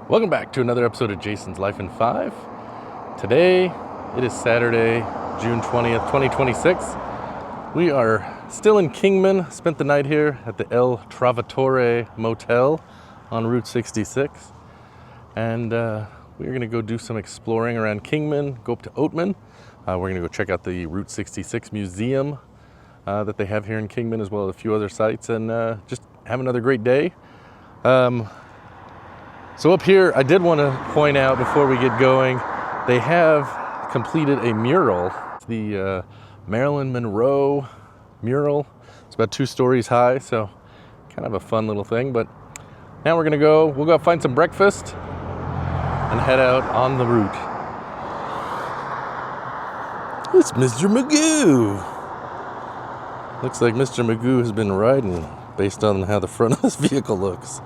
Welcome back to another episode of Jason's Life in 5. Today, it is Saturday, June 20th, 2026. We are still in Kingman, spent the night here at the El Trovatore Motel on Route 66. And we're going to go do some exploring around Kingman, go up to Oatman. We're going to go check out the Route 66 museum that they have here in Kingman, as well as a few other sites, and just have another great day. So up here, I did want to point out before we get going, they have completed a mural. The Marilyn Monroe mural. It's about 2 stories high, so kind of a fun little thing. But now we'll go find some breakfast and head out on the route. It's Mr. Magoo. Looks like Mr. Magoo has been riding based on how the front of this vehicle looks.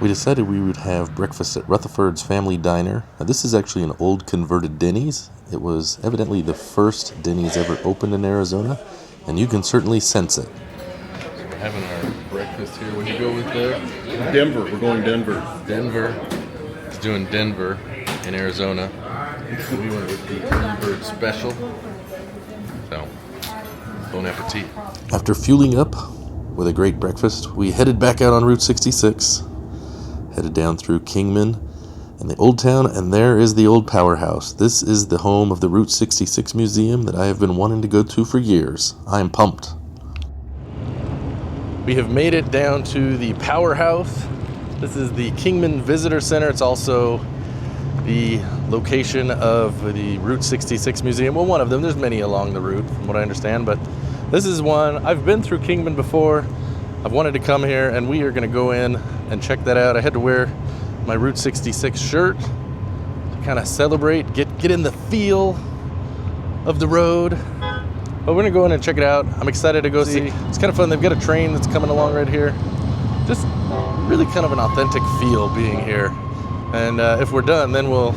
We decided we would have breakfast at Rutherford's Family Diner. Now, this is actually an old converted Denny's. It was evidently the first Denny's ever opened in Arizona, and you can certainly sense it. So we're having our breakfast here. Where'd you go with there? Denver. We're going Denver. Denver. It's doing Denver in Arizona. We went with the Bird Special. So, bon appetit. After fueling up with a great breakfast, we headed back out on Route 66. Headed down through Kingman and the Old Town, and there is the old powerhouse. This is the home of the Route 66 Museum that I have been wanting to go to for years. I am pumped. We have made it down to the powerhouse. This is the Kingman Visitor Center. It's also the location of the Route 66 Museum. Well, one of them. There's many along the route, from what I understand, but this is one. I've been through Kingman before. I've wanted to come here, and we are going to go in and check that out. I had to wear my Route 66 shirt to kind of celebrate, get in the feel of the road. But we're going to go in and check it out. I'm excited to go see. It's kind of fun. They've got a train that's coming along right here. Just really kind of an authentic feel being here. And if we're done, then we'll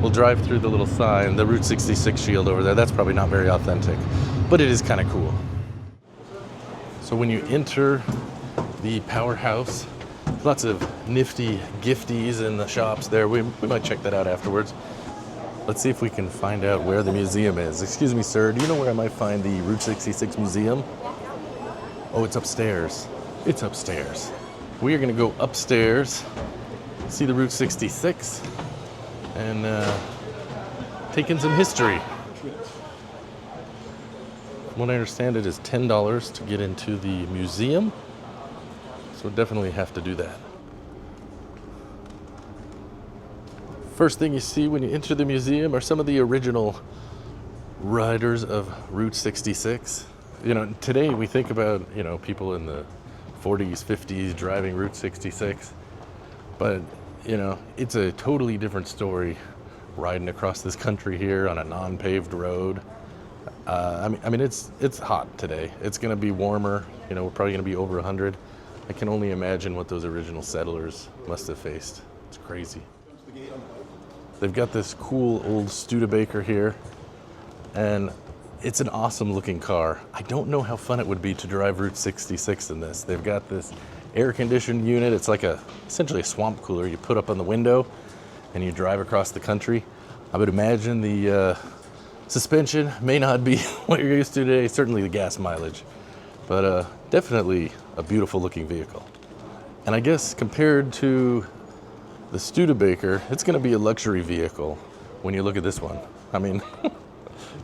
drive through the little sign, the Route 66 shield over there. That's probably not very authentic, but it is kind of cool. So when you enter the powerhouse, lots of nifty gifties in the shops there. We might check that out afterwards. Let's see if we can find out where the museum is. Excuse me, sir, do you know where I might find the Route 66 museum? Oh, it's upstairs. It's upstairs. We are going to go upstairs, see the Route 66, and take in some history. From what I understand, it is $10 to get into the museum, so definitely have to do that. First thing you see when you enter the museum are some of the original riders of Route 66. You know, today we think about, people in the 40s, 50s driving Route 66, but, it's a totally different story riding across this country here on a non-paved road. I mean, it's hot today. It's going to be warmer. We're probably going to be over 100. I can only imagine what those original settlers must have faced. It's crazy. They've got this cool old Studebaker here, and it's an awesome looking car. I don't know how fun it would be to drive Route 66 in this. They've got this air-conditioned unit. It's like essentially a swamp cooler you put up on the window, and you drive across the country. I would imagine the suspension may not be what you're used to today, certainly the gas mileage, but definitely a beautiful looking vehicle. And I guess compared to the Studebaker, it's going to be a luxury vehicle when you look at this one. I mean,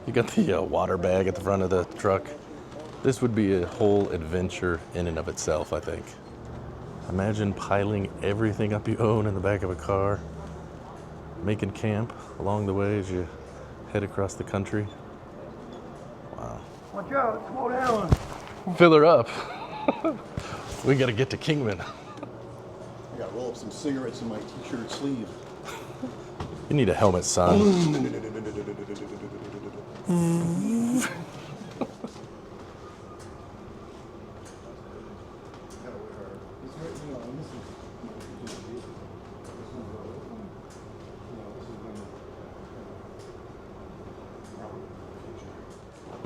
you got the water bag at the front of the truck. This would be a whole adventure in and of itself, I think. Imagine piling everything up you own in the back of a car, making camp along the way as you head across the country. Wow. Watch out, slow down. Fill her up. We gotta get to Kingman. I gotta roll up some cigarettes in my t-shirt sleeve. You need a helmet, son.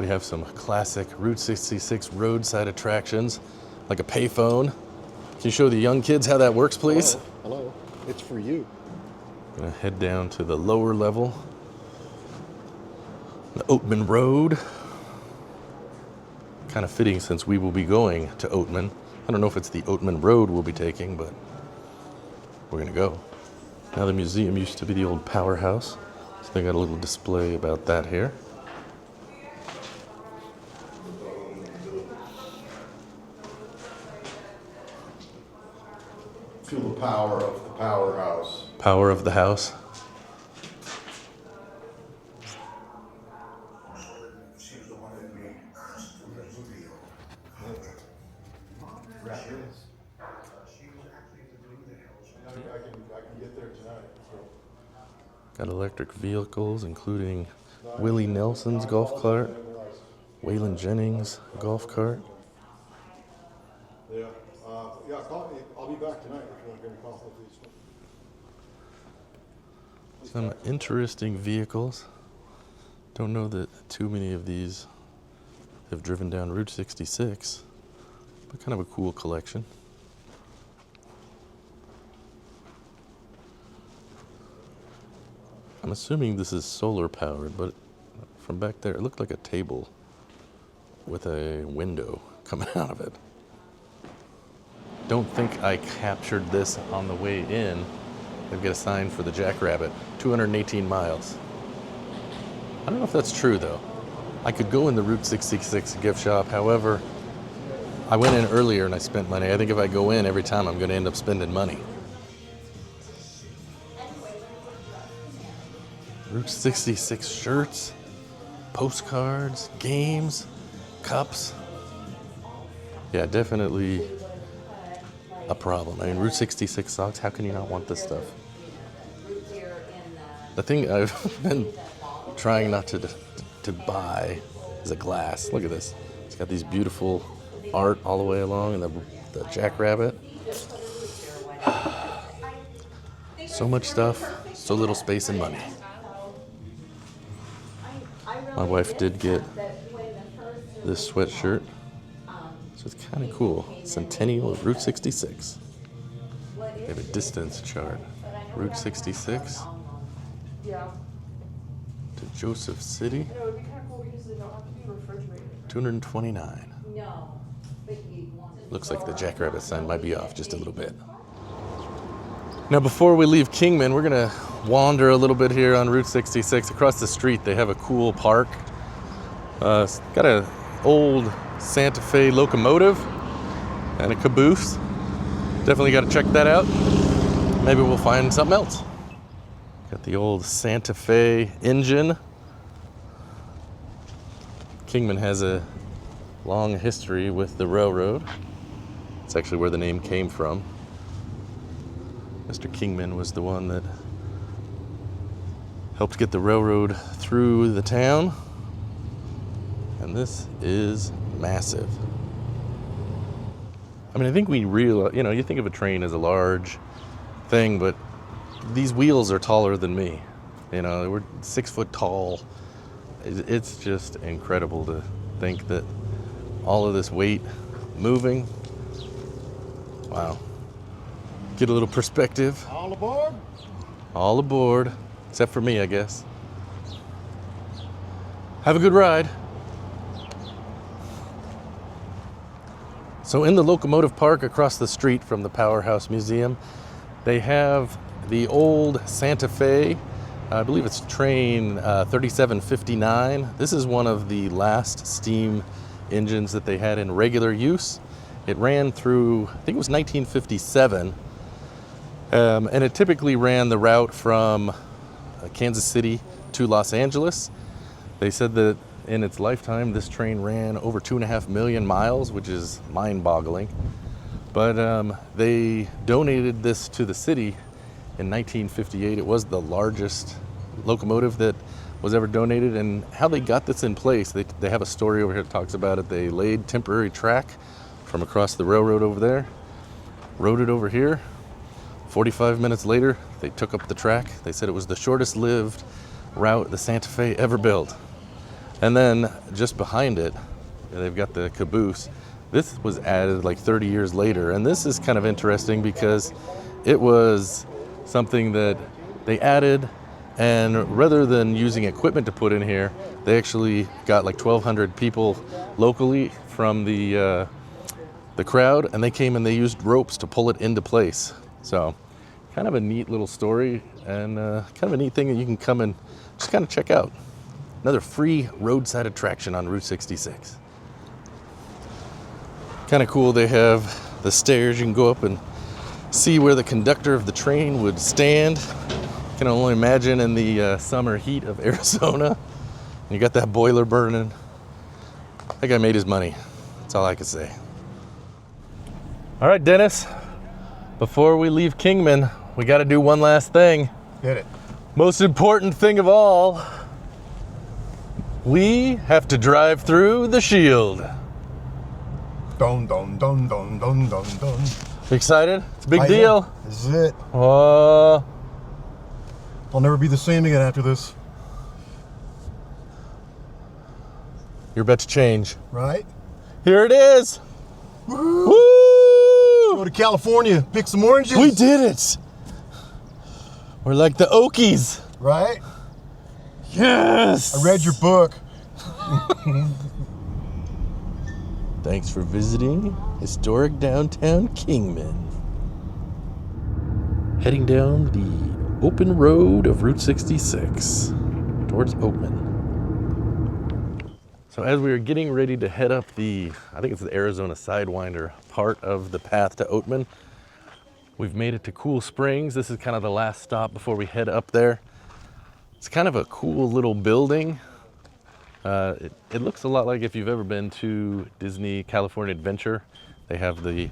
We have some classic Route 66 roadside attractions, like a payphone. Can you show the young kids how that works, please? Hello. It's for you. Gonna head down to the lower level. The Oatman Road. Kind of fitting since we will be going to Oatman. I don't know if it's the Oatman Road we'll be taking, but we're gonna go. Now the museum used to be the old powerhouse, so they got a little display about that here. Feel the power of the powerhouse. Power of the house. I can get there tonight. Got electric vehicles, including Willie Nelson's golf cart, Waylon Jennings' golf cart. Yeah. Call me. I'll be back tonight if you want to give me a call with these. Some interesting vehicles. Don't know that too many of these have driven down Route 66, but kind of a cool collection. I'm assuming this is solar powered, but from back there, it looked like a table with a window coming out of it. Don't think I captured this on the way in. They've got a sign for the Jackrabbit, 218 miles. I don't know if that's true though. I could go in the Route 66 gift shop. However, I went in earlier and I spent money. I think if I go in every time, I'm going to end up spending money. Route 66 shirts, postcards, games, cups. Yeah, definitely a problem. I mean, Route 66 socks, how can you not want this stuff? The thing I've been trying not to buy is a glass. Look at this. It's got these beautiful art all the way along, and the Jackrabbit. So much stuff, so little space and money. My wife did get this sweatshirt, so it's kind of cool. Centennial of Route 66. They have a distance chart. Route 66 to Joseph City, 229. Looks like the Jackrabbit sign might be off just a little bit. Now, before we leave Kingman, we're gonna wander a little bit here on Route 66. Across the street, they have a cool park. It's got an old Santa Fe locomotive and a caboose. Definitely got to check that out. Maybe we'll find something else. Got the old Santa Fe engine. Kingman has a long history with the railroad. It's actually where the name came from. Mr. Kingman was the one that helped get the railroad through the town. And this is massive. I mean, I think we realize, you think of a train as a large thing, but these wheels are taller than me. We're 6 foot tall. It's just incredible to think that all of this weight moving. Wow. Get a little perspective. All aboard? All aboard, except for me, I guess. Have a good ride. So in the locomotive park across the street from the Powerhouse Museum, they have the old Santa Fe. I believe it's train 3759. This is one of the last steam engines that they had in regular use. It ran through, I think it was 1957. And it typically ran the route from Kansas City to Los Angeles. They said that in its lifetime, this train ran over 2.5 million miles, which is mind-boggling. But they donated this to the city in 1958. It was the largest locomotive that was ever donated. And how they got this in place, they have a story over here that talks about it. They laid temporary track from across the railroad over there, rode it over here. 45 minutes later, they took up the track. They said it was the shortest lived route the Santa Fe ever built. And then just behind it, they've got the caboose. This was added like 30 years later. And this is kind of interesting because it was something that they added, and rather than using equipment to put in here, they actually got like 1,200 people locally from the crowd, and they came and they used ropes to pull it into place. So kind of a neat little story, and kind of a neat thing that you can come and just kind of check out. Another free roadside attraction on Route 66. Kind of cool, they have the stairs. You can go up and see where the conductor of the train would stand. Can only imagine in the summer heat of Arizona. You got that boiler burning. That guy made his money. That's all I can say. All right, Dennis, before we leave Kingman, we got to do one last thing. Hit it. Most important thing of all, we have to drive through the Shield. Dun dun dun dun dun dun dun. Excited? It's a big deal. This is it. I'll never be the same again after this. You're about to change. Right? Here it is. Woo-hoo. Woo! Go to California, pick some oranges. We did it. We're like the Okies. Right? Yes. I read your book. Thanks for visiting historic downtown Kingman. Heading down the open road of Route 66 towards Oatman. So as we were getting ready to head up I think it's the Arizona Sidewinder part of the path to Oatman, we've made it to Cool Springs. This is kind of the last stop before we head up there. It's kind of a cool little building. It looks a lot like if you've ever been to Disney California Adventure. They have the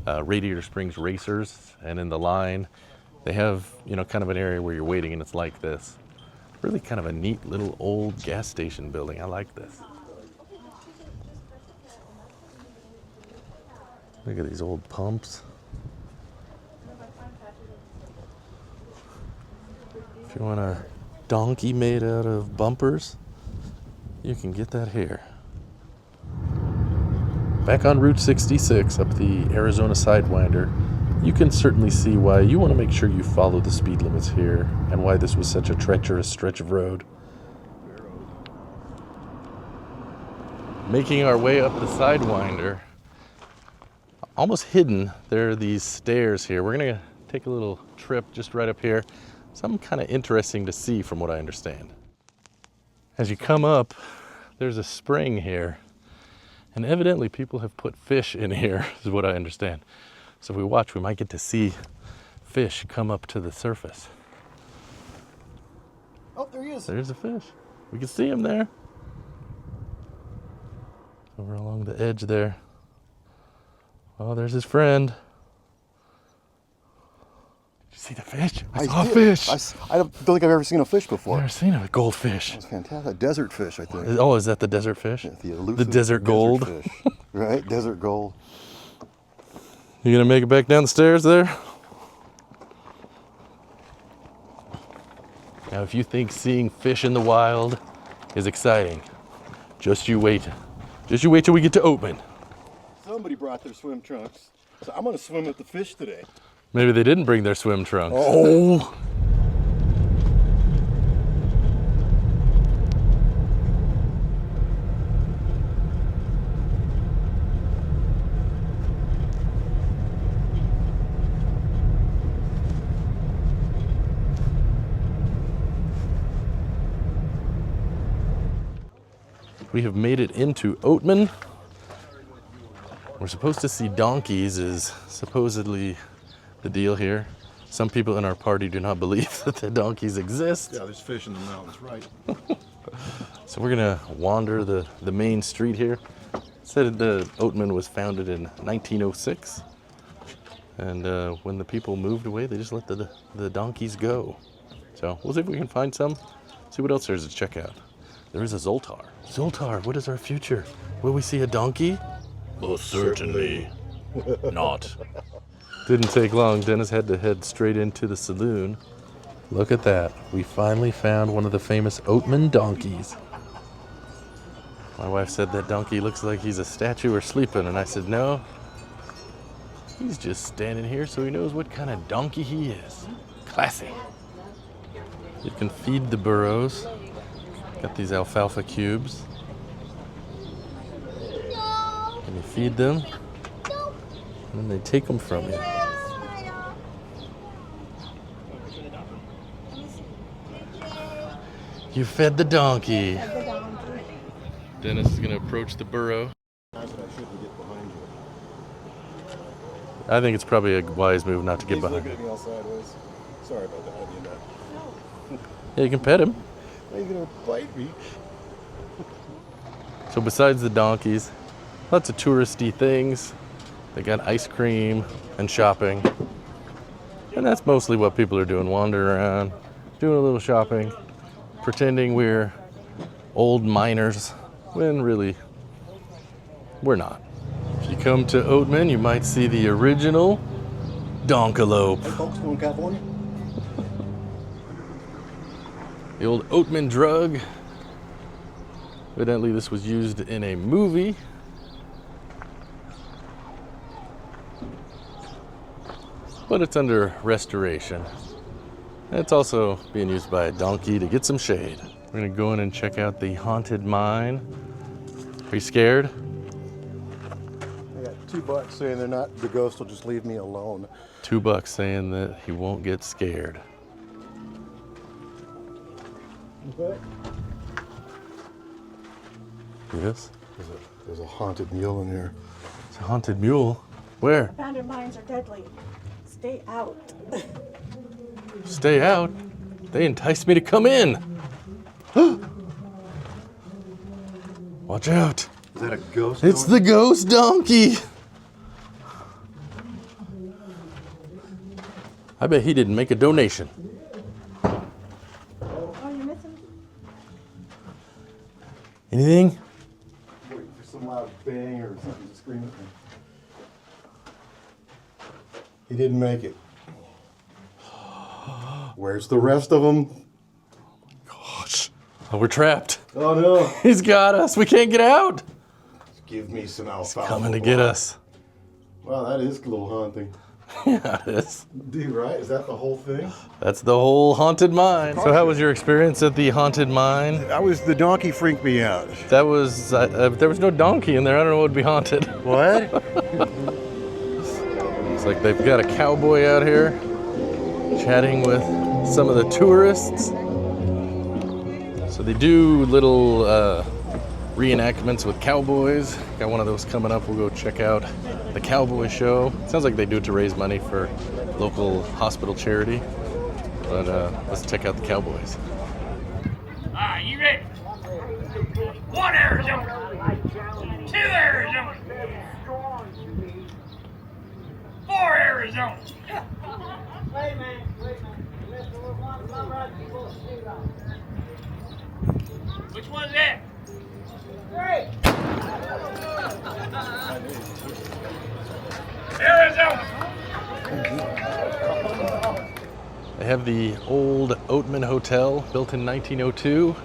Radiator Springs Racers, and in the line, they have, kind of an area where you're waiting, and it's like this. Really kind of a neat little old gas station building. I like this. Look at these old pumps. If you want a donkey made out of bumpers, you can get that here. Back on Route 66 up the Arizona Sidewinder, you can certainly see why you want to make sure you follow the speed limits here and why this was such a treacherous stretch of road. Making our way up the Sidewinder, almost hidden, there are these stairs here. We're going to take a little trip just right up here. Something kind of interesting to see from what I understand. As you come up, there's a spring here, and evidently people have put fish in here, is what I understand. So if we watch, we might get to see fish come up to the surface. Oh, there he is. There's a fish. We can see him there. Over along the edge there. Oh, there's his friend. Did you see the fish? I saw a fish. I don't think I've ever seen a fish before. I've never seen a goldfish. That's fantastic. A desert fish, I think. Oh, is that the desert fish? Yeah, the elusive desert gold. Fish. Right? Desert gold. You gonna make it back down the stairs there? Now, if you think seeing fish in the wild is exciting, just you wait. Just you wait till we get to Oatman. Somebody brought their swim trunks, so I'm gonna swim with the fish today. Maybe they didn't bring their swim trunks. Oh! We have made it into Oatman. We're supposed to see donkeys, is supposedly the deal here. Some people in our party do not believe that the donkeys exist. Yeah, there's fish in the mountains, right? So we're gonna wander the main street here. It said the Oatman was founded in 1906. And when the people moved away, they just let the donkeys go. So we'll see if we can find some, see what else there is to check out. There is a Zoltar. Zoltar, what is our future? Will we see a donkey? Most certainly not. Didn't take long. Dennis had to head straight into the saloon. Look at that. We finally found one of the famous Oatman donkeys. My wife said that donkey looks like he's a statue or sleeping, and I said no. He's just standing here so he knows what kind of donkey he is. Classy. You can feed the burros. Got these alfalfa cubes. And you feed them, and then they take them from you. You fed the donkey. Dennis is going to approach the burro. I think it's probably a wise move not to get behind him. He's looking at me all sideways. Sorry about that. I didn't know. Yeah, you can pet him. He's going to bite me. So besides the donkeys, lots of touristy things. They got ice cream and shopping. And that's mostly what people are doing, wandering around, doing a little shopping, pretending we're old miners, when really, we're not. If you come to Oatman, you might see the original donkalope. Hey folks, going to California? The old Oatman drug. Evidently this was used in a movie. But it's under restoration. And it's also being used by a donkey to get some shade. We're gonna go in and check out the haunted mine. Are you scared? I got $2 saying they're not, the ghost will just leave me alone. $2 saying that he won't get scared. Okay. Yes? There's a haunted mule in here. It's a haunted mule. Where? Abandoned mines are deadly. Stay out. Stay out? They enticed me to come in. Watch out. Is that a ghost? It's the ghost donkey. I bet he didn't make a donation. Oh, you're missing? Anything? Wait for some loud bang or something to scream at me. He didn't make it. Where's the rest of them? Gosh. Oh, we're trapped. Oh no. He's got us. We can't get out. Give me some alfalfa. Coming to get us. Wow, that is a little haunting. Yeah, it is. Dude, right? Is that the whole thing? That's the whole haunted mine. So how was your experience at the haunted mine? The donkey freaked me out. That was, there was no donkey in there. I don't know what would be haunted. What? It's like they've got a cowboy out here chatting with some of the tourists. So they do little reenactments with cowboys. Got one of those coming up. We'll go check out the cowboy show. Sounds like they do it to raise money for local hospital charity. But let's check out the cowboys. You ready? 1 Arizona. 2 Arizona. 4 Arizona. Wait a minute. Which one's that? 3. Arizona. They have the old Oatman Hotel, built in 1902.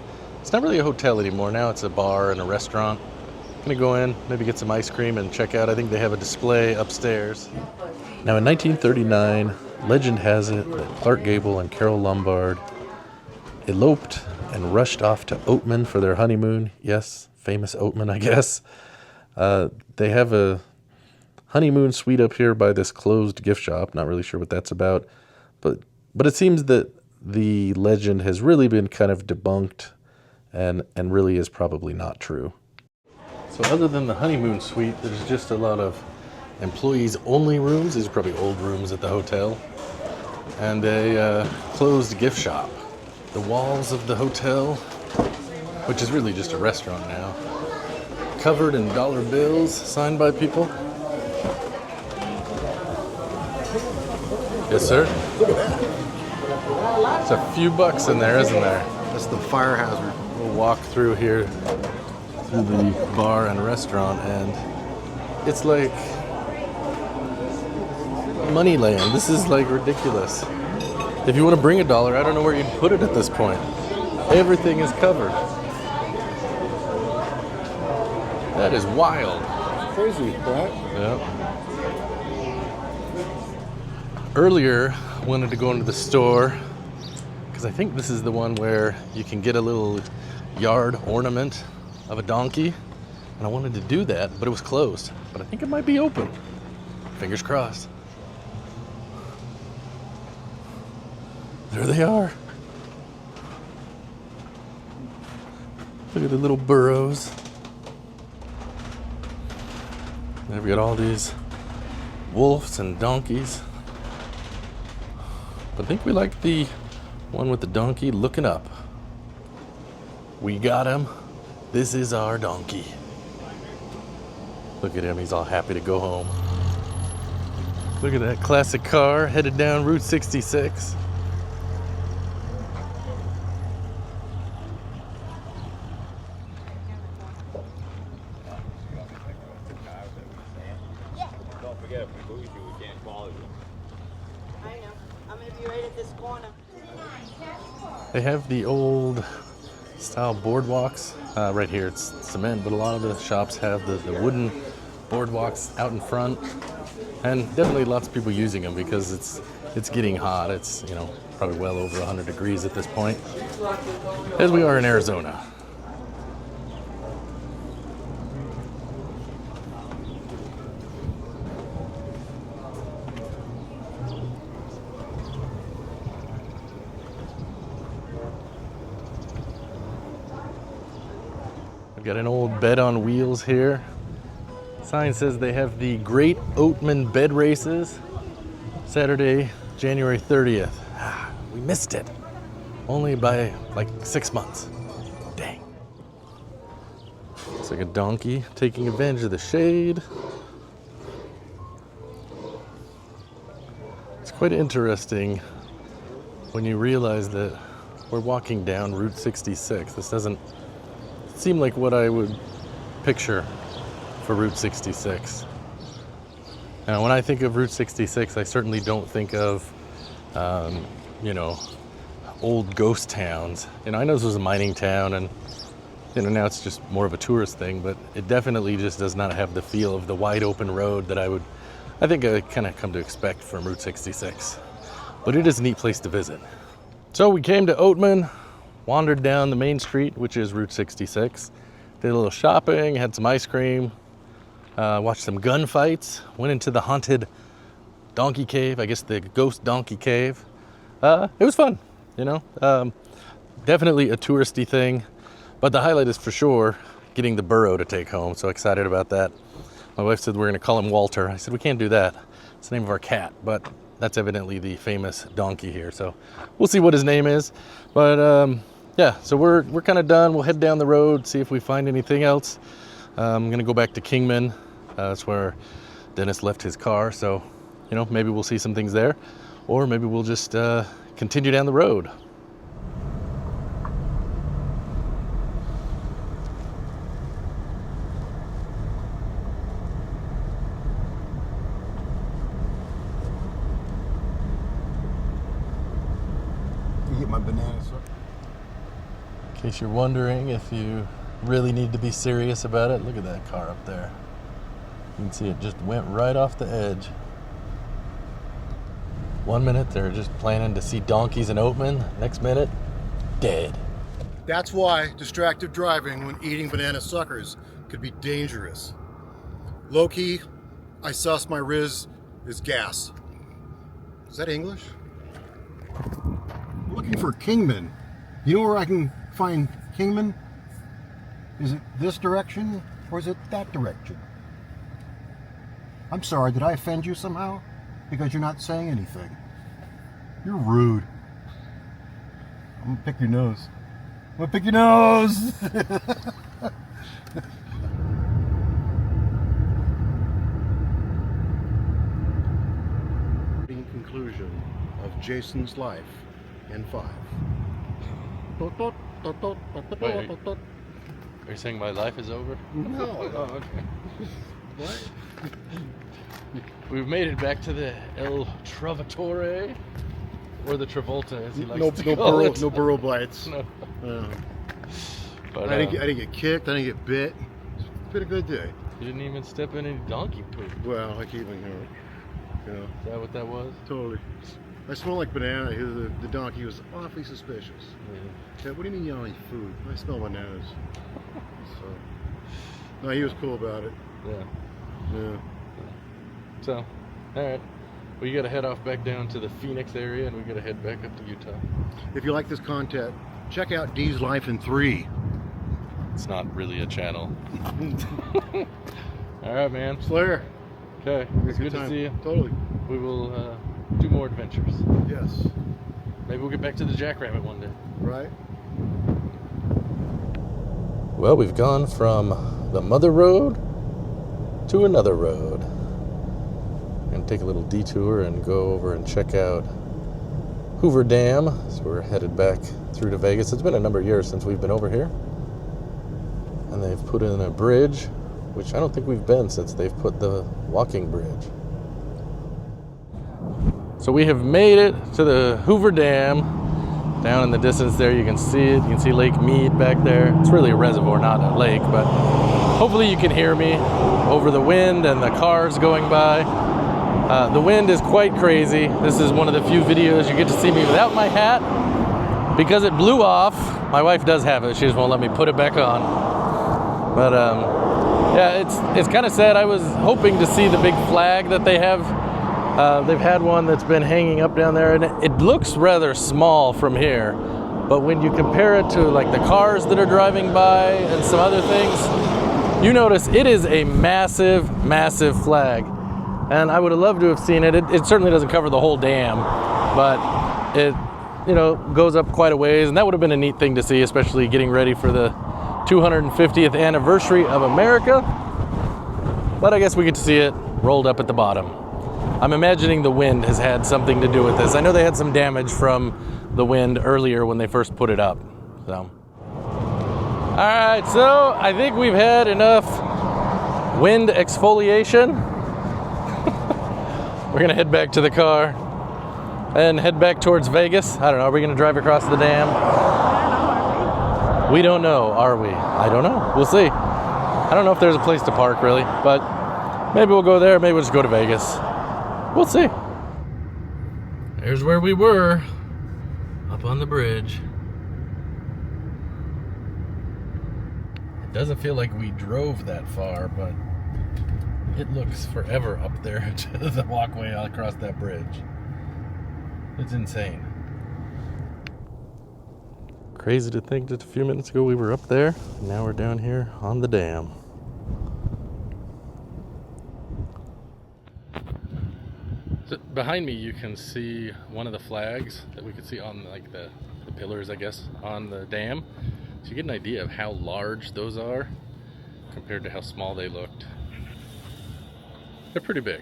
It's not really a hotel anymore. Now it's a bar and a restaurant. I'm gonna go in, maybe get some ice cream and check out. I think they have a display upstairs. Now in 1939, legend has it that Clark Gable and Carol Lombard eloped and rushed off to Oatman for their honeymoon. Yes, famous Oatman, I guess. They have a honeymoon suite up here by this closed gift shop. Not really sure what that's about. But it seems that the legend has really been kind of debunked and really is probably not true. So other than the honeymoon suite, there's just a lot of employees only rooms. These are probably old rooms at the hotel. And a closed gift shop. The walls of the hotel, which is really just a restaurant now, covered in dollar bills signed by people. Yes, sir? Look at that. There's a few bucks in there, isn't there? That's the fire hazard. We'll walk through here, through the bar and restaurant, and it's like money land. This is like ridiculous. If you want to bring $1, I don't know where you'd put it at this point. Everything is covered. That is wild. Crazy, right? Yeah. Earlier, I wanted to go into the store because I think this is the one where you can get a little yard ornament of a donkey. And I wanted to do that, but it was closed. But I think it might be open. Fingers crossed. There they are. Look at the little burrows. And we've got all these wolves and donkeys. But I think we like the one with the donkey looking up. We got him. This is our donkey. Look at him, he's all happy to go home. Look at that classic car headed down Route 66. Don't forget, if we lose you, we can't follow you. I know. I'm gonna be right at this corner. They have the old style boardwalks. Right here it's cement, but a lot of the shops have the wooden boardwalks out in front. And definitely lots of people using them because it's getting hot. It's, you know, probably well over 100 degrees at this point, as we are in Arizona. Got an old bed on wheels here. Sign says they have the Great Oatman Bed Races, Saturday, January 30th. We missed it. Only by like 6 months. Dang. Looks like a donkey taking advantage of the shade. It's quite interesting when you realize that we're walking down Route 66. This doesn't seem like what I would picture for Route 66. Now, when I think of Route 66, I certainly don't think of, you know, old ghost towns. You know, I know this was a mining town, and you know now it's just more of a tourist thing, but it definitely just does not have the feel of the wide open road that I think I kind of come to expect from Route 66. But it is a neat place to visit. So we came to Oatman, wandered down the main street, which is Route 66, did a little shopping, had some ice cream, watched some gunfights, went into the haunted donkey cave, I guess the ghost donkey cave. It was fun, you know, definitely a touristy thing, but the highlight is for sure getting the burro to take home, so excited about that. My wife said we're gonna call him Walter. I said we can't do that, it's the name of our cat, but that's evidently the famous donkey here, so we'll see what his name is. But yeah, so we're kind of done. We'll head down the road, see if we find anything else. I'm gonna go back to Kingman. That's where Dennis left his car, so you know, maybe we'll see some things there, or maybe we'll just continue down the road. You get my banana, sir. In case you're wondering if you really need to be serious about it, look at that car up there. You can see it just went right off the edge. 1 minute they're just planning to see donkeys in Oatman. Next minute, dead. That's why distracted driving when eating banana suckers could be dangerous. Low-key, I suss my Riz is gas. Is that English? I'm looking for Kingman. You know where I can find Kingman? Is it this direction or is it that direction? I'm sorry, did I offend you somehow? Because you're not saying anything. You're rude. I'm gonna pick your nose. I'm gonna pick your nose! In conclusion of Jason's life in 5. Wait. Are you saying my life is over? No. Oh, okay. What? We've made it back to the El Trovatore, or the Travolta, as he likes No, to no call burrow, it. no burrow bites. No. Uh, But, I didn't get kicked. I didn't get bit. It's been a good day. You didn't even step in any donkey poop. Well, I keep my hair. You know. Is that what that was? Totally. I smell like banana. The donkey was awfully suspicious. Yeah, what do you mean you don't eat food? I smell bananas. So, no, he was cool about it. Yeah. So, all right. We got to head off back down to the Phoenix area, and we got to head back up to Utah. If you like this content, check out Dee's Life in 3. It's not really a channel. All right, man. Slayer. Okay. It's good to see you. Totally. We will do more adventures. Yes. Maybe we'll get back to the Jackrabbit one day. Right. Well, we've gone from the Mother Road to another road. We're going to take a little detour and go over and check out Hoover Dam. So we're headed back through to Vegas. It's been a number of years since we've been over here. And they've put in a bridge, which I don't think we've been since they've put the walking bridge. So we have made it to the Hoover Dam. Down in the distance there, you can see it. You can see Lake Mead back there. It's really a reservoir, not a lake, but hopefully you can hear me over the wind and the cars going by. The wind is quite crazy. This is one of the few videos you get to see me without my hat because it blew off. My wife does have it. She just won't let me put it back on. But yeah, it's kind of sad. I was hoping to see the big flag that they have. They've had one that's been hanging up down there, and it looks rather small from here. But when you compare it to like the cars that are driving by and some other things, you notice it is a massive, massive flag. And I would have loved to have seen it. It certainly doesn't cover the whole dam, but it, goes up quite a ways, and that would have been a neat thing to see, especially getting ready for the 250th anniversary of America. But I guess we get to see it rolled up at the bottom. I'm imagining the wind has had something to do with this. I know they had some damage from the wind earlier when they first put it up. So, all right, so I think we've had enough wind exfoliation. We're gonna head back to the car and head back towards Vegas. I don't know, are we gonna drive across the dam? We don't know, are we? I don't know, we'll see. I don't know if there's a place to park really, but maybe we'll go there, maybe we'll just go to Vegas. We'll see. There's where we were, up on the bridge. It doesn't feel like we drove that far, but it looks forever up there to the walkway across that bridge. It's insane. Crazy to think just a few minutes ago we were up there. Now we're down here on the dam. So behind me you can see one of the flags that we could see on like the pillars, I guess, on the dam. So you get an idea of how large those are compared to how small they looked. They're pretty big.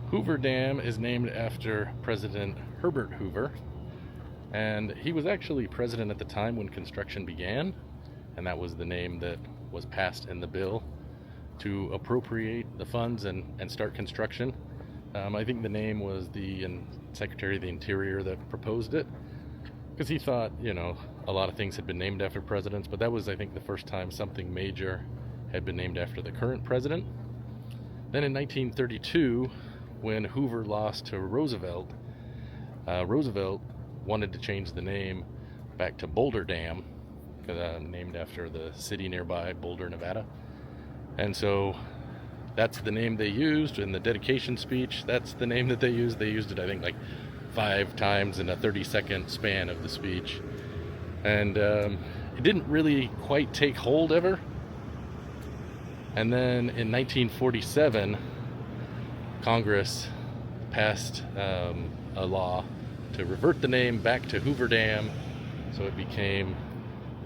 Hoover Dam is named after President Herbert Hoover, and he was actually president at the time when construction began, and that was the name that was passed in the bill to appropriate the funds and start construction. I think the name was the Secretary of the Interior that proposed it, because he thought, a lot of things had been named after presidents, but that was, I think, the first time something major had been named after the current president. Then in 1932, when Hoover lost to Roosevelt, Roosevelt wanted to change the name back to Boulder Dam, named after the city nearby, Boulder, Nevada. And so that's the name they used in the dedication speech. That's the name that they used. They used it, I think, like 5 times in a 30-second span of the speech. And it didn't really quite take hold ever. And then in 1947, Congress passed a law to revert the name back to Hoover Dam. So it became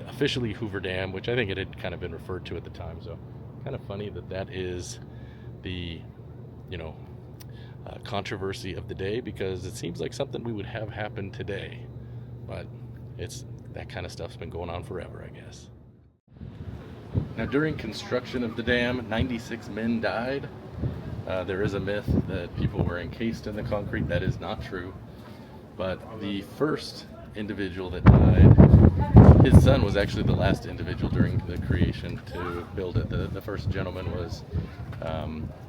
officially Hoover Dam, which I think it had kind of been referred to at the time. So kind of funny that is the controversy of the day, because it seems like something we would have happen today, but that kind of stuff's been going on forever, I guess. Now, during construction of the dam, 96 men died. There is a myth that people were encased in the concrete. That is not true, but the first individual that died his son was actually the last individual during the creation to build it. The first gentleman was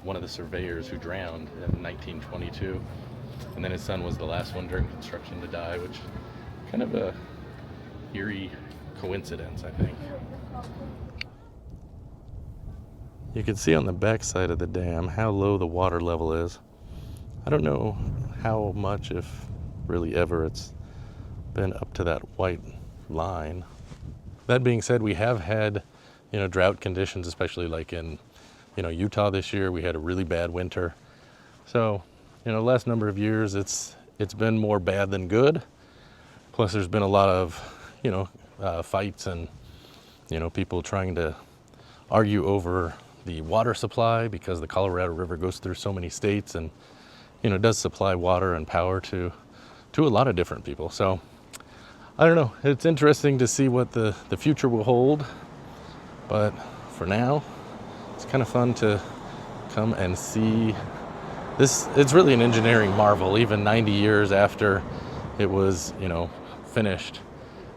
one of the surveyors who drowned in 1922, and then his son was the last one during construction to die, which kind of a eerie coincidence, I think. You can see on the back side of the dam how low the water level is. I don't know how much, if really ever, it's been up to that white line. That being said, we have had, drought conditions, especially like in, Utah this year. We had a really bad winter. So, the last number of years, it's been more bad than good. Plus, there's been a lot of, fights and, people trying to argue over the water supply, because the Colorado River goes through so many states and, it does supply water and power to a lot of different people. So, I don't know. It's interesting to see what the future will hold. But for now, it's kind of fun to come and see this. It's really an engineering marvel, even 90 years after it was, finished.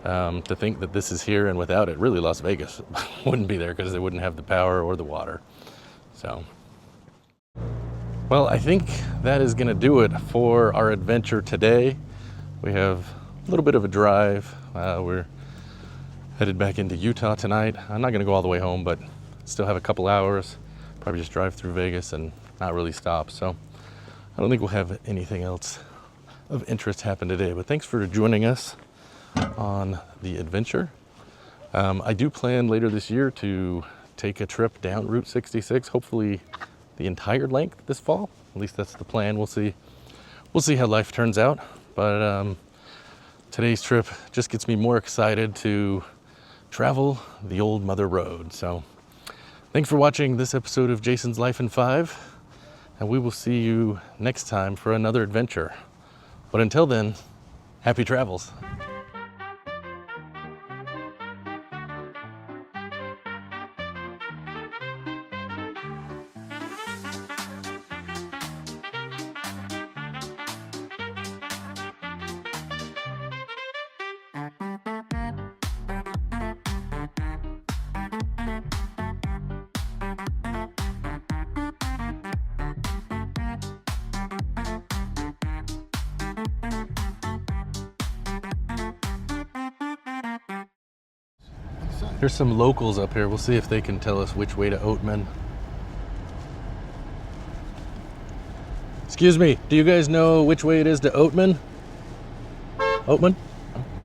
To think that this is here, and without it, really Las Vegas wouldn't be there, because they wouldn't have the power or the water. So, well, I think that is going to do it for our adventure today. We have a little bit of a drive. We're headed back into Utah tonight. I'm not going to go all the way home, but still have a couple hours. Probably just drive through Vegas and not really stop. So I don't think we'll have anything else of interest happen today. But thanks for joining us on the adventure. I do plan later this year to take a trip down Route 66, hopefully the entire length this fall. At least that's the plan. We'll see how life turns out. But today's trip just gets me more excited to travel the old Mother Road. So thanks for watching this episode of Jason's Life in 5, and we will see you next time for another adventure. But until then, happy travels. There's some locals up here. We'll see if they can tell us which way to Oatman. Excuse me, do you guys know which way it is to Oatman? Oatman?